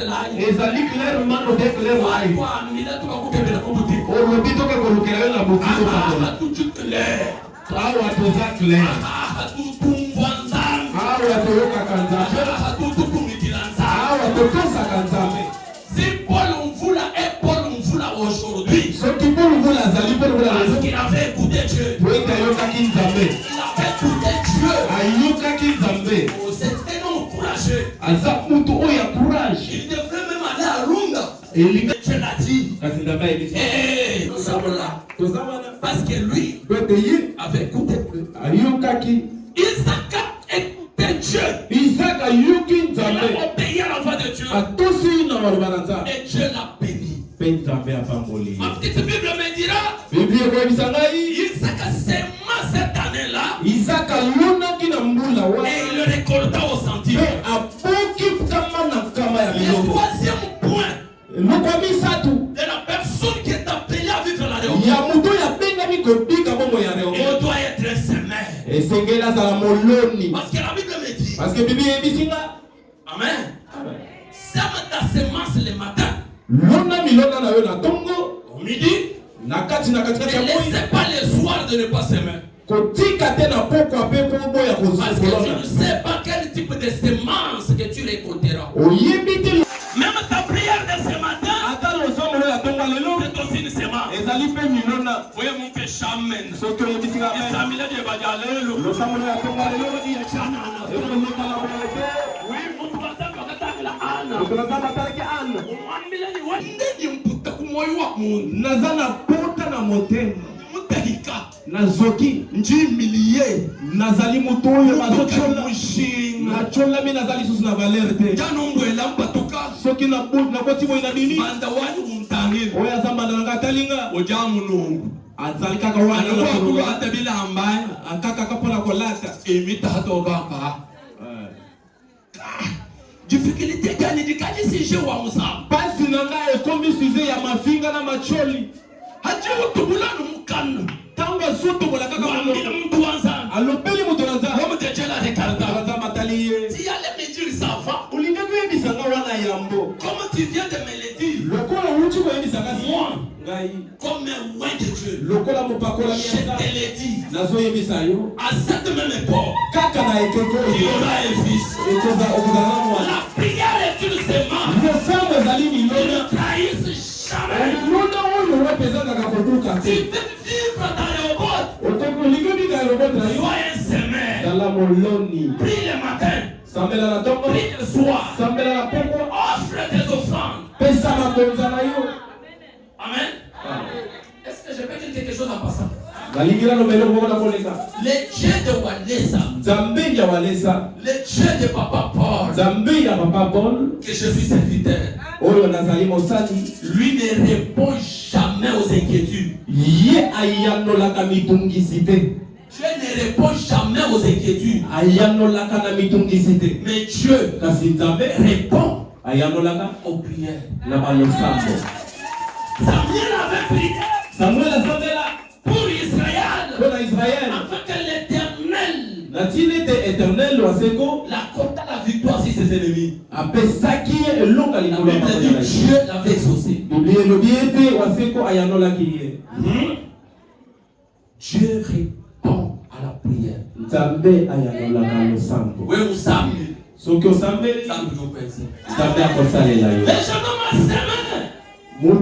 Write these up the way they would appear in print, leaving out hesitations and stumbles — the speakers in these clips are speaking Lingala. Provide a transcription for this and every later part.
ezali clairement au déclare live. Aujourd'hui toke kolukela yo na botiko pakola. Awa toza clair. Awa toyokaka nzambe. Awa tokosaka nzambe. Si Paul Mvula est Paul Mvula aujourd'hui, soki Paul Mvula azali Paul Mvula parce qu'il avait écouté Dieu. Il avait écouté Dieu. C'est un homme courageux. Il devrait même aller à Runga. Et Dieu l'a dit. Nous sommes là. Parce que lui avait écouté Dieu. Isaac a écouté Dieu. Il a obéi à la voix de Dieu. Et Dieu l'a béni. Ma petite Bible me dira, Isaac a sémé cette année-là et il le récolta au centime. Le troisième point de la personne qui est appelée à vivre la réunion, il doit être semé. Parce que la Bible me dit, Amen, sème ta semence le matin, au midi, ne laissez pas le soir de ne pas semer. Parce que tu ne sais pas quel type de semence que tu récolteras. Même ta prière de ce matin, c'est aussi une semence. Oui, mon péché, amen. Nazoki njimilie nazali mutoyo bazochola mushinga chola mi nazali susu na valerte janombo elamba toka soki na bud na koti boina dini banda wani umtangile oya zamba na ngatalinga ojamu nungu azali kaka wana na kulo atabila ambaye akaka kapola kolata emita hatoka hapa difficulté gani dikali sije wa musa basi nanga ekombi size ya mafinga na macholi haje utubulana mukana tango soto bola kaka mtu wanza alopeli mtu wanza womo tejela rekarda baza mataliye si allait me dire ça va ulinga kubisanga wana yambo comme tu viens de me le dire lokola uchi kubisanga moi ngai comme un roi de Dieu lokola mupakola je te le dis nazo yebisa yo à cette même époque kaka na ekeko il aura un fils ekoza okuzana mwana la prière est une semence le sang zali milona trahisse jamais lona oyo wapezanga kakotuka tu veux vivre dans le robot otokolingi ka robot na yo sois un semeur dala moloni prie le matin sambela na tongo prie le soir sambela na poko offre tes offrandes pesa makonza na yo amen. Est-ce que je peux dire quelque chose en passant? Le Dieu de Walesa, le Dieu de Papa Paul, que je suis serviteur, lui ne répond jamais aux inquiétudes. Dieu ne répond jamais aux inquiétudes. Mais Dieu répond aux prières. Samuel avait prié pour Israël, afin que l'Éternel l'accorde la victoire sur ses ennemis. La Bible dit Dieu l'avait exaucé. Dieu répond à la prière. Oui, vous savez. Les gens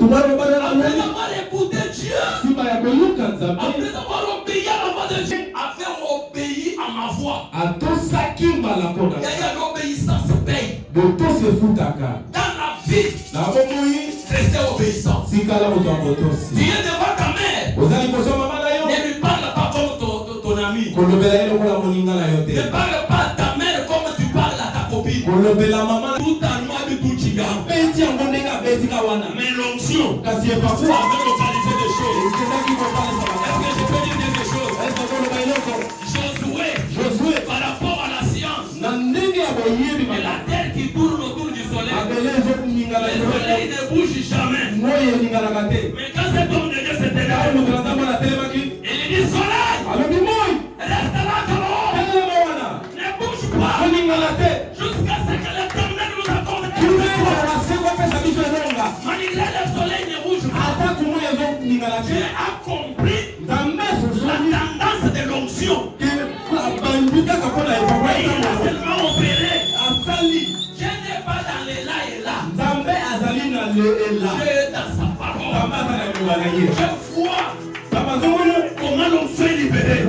après avoir écouté Dieu, après avoir obéi à la voix de Dieu, après obéi à ma voix, il y a l'obéissance paye. Dans la vie, restez obéissant. Tu es devant ta mère, ne lui parle pas comme ton ami. Ne parle pas à ta mère comme tu parles à ta copine. Tout à moi de tout chiga. Mais l'onction, avec localiser des choses. Est-ce que je peux dire quelque chose? Josué, par rapport à la science, et la terre qui tourne autour du soleil, le soleil ne bouge jamais. Mais quand cet homme de Dieu s'est élevé, il dit soleil, reste là, ne bouge pas, jusqu'à ce que l'Éternel nous accorde. J'ai accompli la tendance de l'onction. Et il a seulement opéré. Je n'ai pas dans les là et là. J'ai dans sa parole. Je vois comment l'onction est libérée.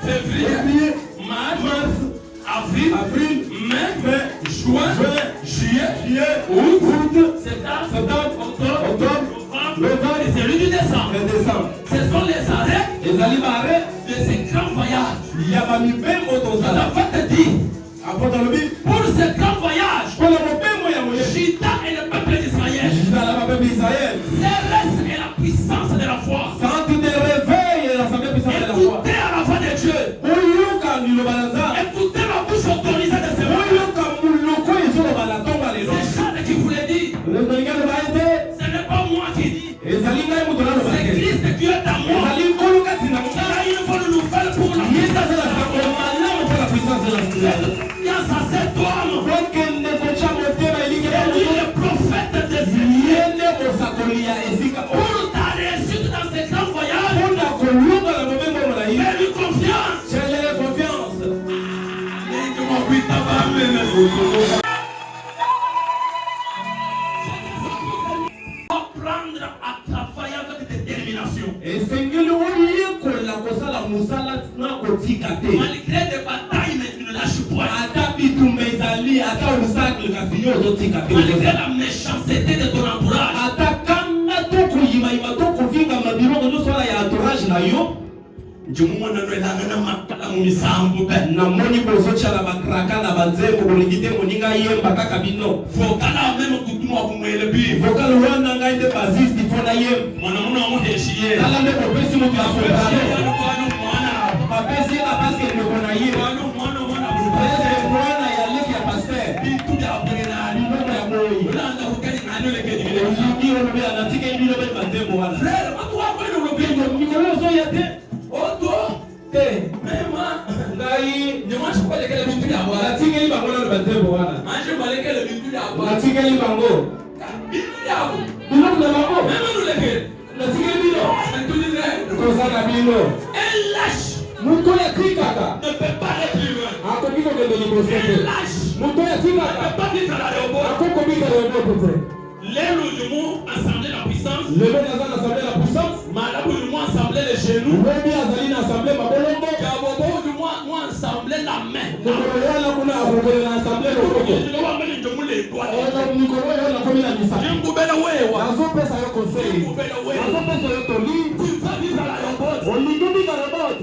Février, mars, avril, mai, juin, juillet, août, septembre, octobre, novembre, et celui du décembre. Ce sont les arrêts de ces grands voyages. La fête dit, pour ce grand voyage, Juda et le peuple d'Israël, Cérès et la puissance de la foi. Écoutez à la voix de Dieu. Écoutez la bouche autorisée de ces mots. C'est Charles qui vous l'a dit. Ce n'est pas moi qui dis. C'est Christ qui est à moi. Il a une bonne nouvelle pour la puissance de la foi. Ça c'est toi. C'est lui le prophète de Dieu. Pour ta réussite dans ce grand voyage, fais-lui confiance. Apprendre à travailler avec détermination. Malgré des batailles, mais tu ne lâches point. Malgré la méchanceté de ton entourage. namoni bozochala bakraka na banzembo kolingite moninga yemba kaka bino vokala même kutumwa kumwele bi vokala wana ngai nde bazisi fona yem mwana mwana mudeshiye ala nde kopesi moto ya fona mwana babesi la paske ne kona yem mwana mwana ya leki ya pasteur bitu ya bwena mwana ya boyi ulanda ukali ngani leke dikile uzuki ono be anatike ibilo be banzembo wana frère matu wako ino lobingo mikolo zo ya te oto te mema ngai dimanche kwa lekele bintu ya bwana natikeli bango na banzembo wana manje balekele bintu ya bwana natikeli bango bintu ya bino na bango mema nulekele natikeli bino ntulile kozana bino un lâche muto ya tikaka ne peut pas aller plus loin. akoki kokende liboso te muto ya tikaka akokomi kaka te lelo du mot assemblée la puissance lelo naza na assemblée la puissance malabu du mot assemblée les genoux lobi azali na assemblée mabolongo kabobo du mot assemblée la main mikolo wana kuna akokele na assemblée loboko wambele ndomu le doigt mikolo oyo nakomi na misa jimbubela wewa azopesa yo conseil azopesa yo toli olingi bika robot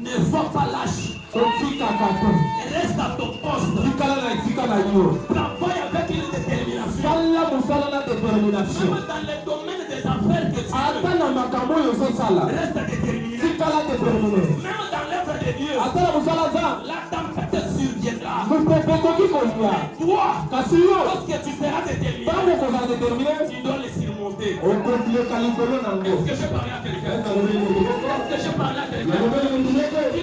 ne sois pas lâche kotikaka te reste à ton poste tikala na esika na yo travaille avec une détermination sala mosala na détermination même dans les domaines des affaires que tu ata na makambo oyo ozosala reste déterminé tikala déterminé même dans l'œuvre de Dieu ata na mosala za la tempête surviendra mopepe ekoki kolia toi kasi yo lorsque tu seras déterminé ntango okozala déterminé tu dois les surmonter okotileka likolo nango est-ce que je parle à quelqu'un est-ce que je parle à quelqu'un il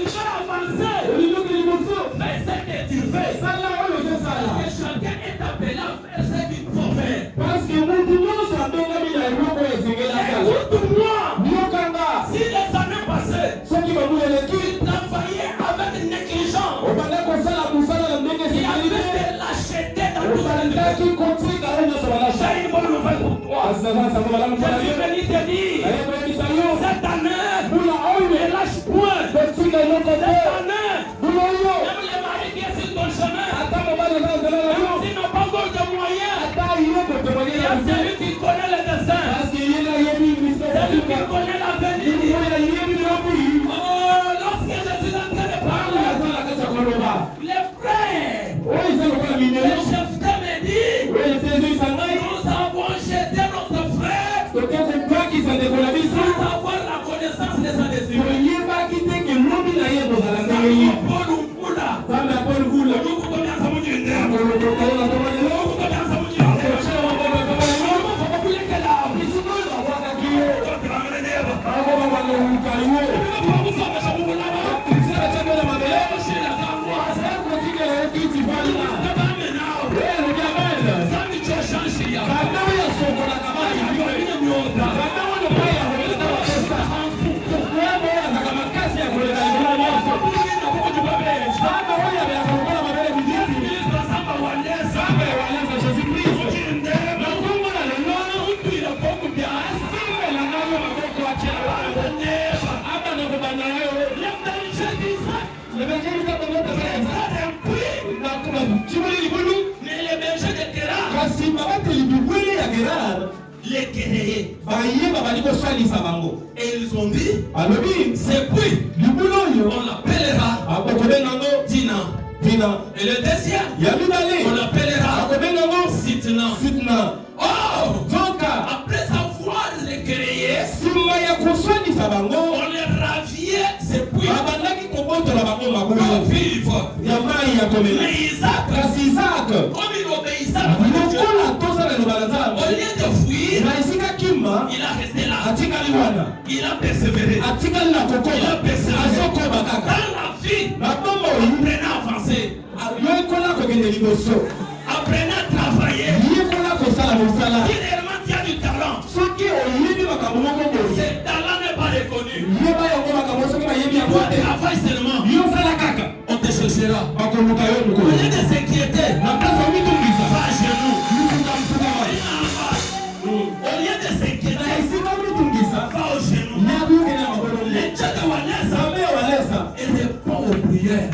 va avancer mais ce que tu fais que chacun est appelé à faire ce qu'il faut faire écoute-moi si les années passées tu travaillais avec négligence il y avait de lâcheté dans tout ce que j'ai une bonne nouvelle pour toi je suis venu te dire cette année ne lâche point cette année même les maris qui sont sur ton chemin s'ils n'ont pas encore de moyens il y a celui qui connaît le destin celui qui connaît l'avenir oh lorsque je suis en train de parler les frères le chef me dit nous avons jeté notre frère sans avoir la connaissance de sa destinée libération. Le berger mais les bergers de Guérard, les quéraient. Et ils ont dit, c'est puis on l'appellera Dina. Et le deuxième, on l'appellera Sitna. Oh, après avoir les créés, on les raviait, c'est puis on vivre. Mais Isaac, comme il obéissait à Dieu, au lieu de fuir, il a resté là. Il a persévéré. Il a persévéré. Dans la vie, apprenez à avancer. Apprenez à travailler. Finalement, tu as du talent. Ce talent n'est pas reconnu. Travaille seulement. On te cherchera. Au lieu de s'inquiéter, va à genoux. Au lieu de s'inquiéter, va au genou. Les dieux de Wanessa, il répond aux prières.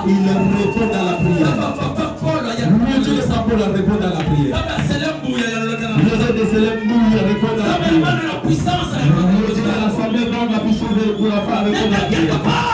Il répond à la prière. Paul répond à la prière. La puissance, l'Assemblée prend la puissance pour la faire.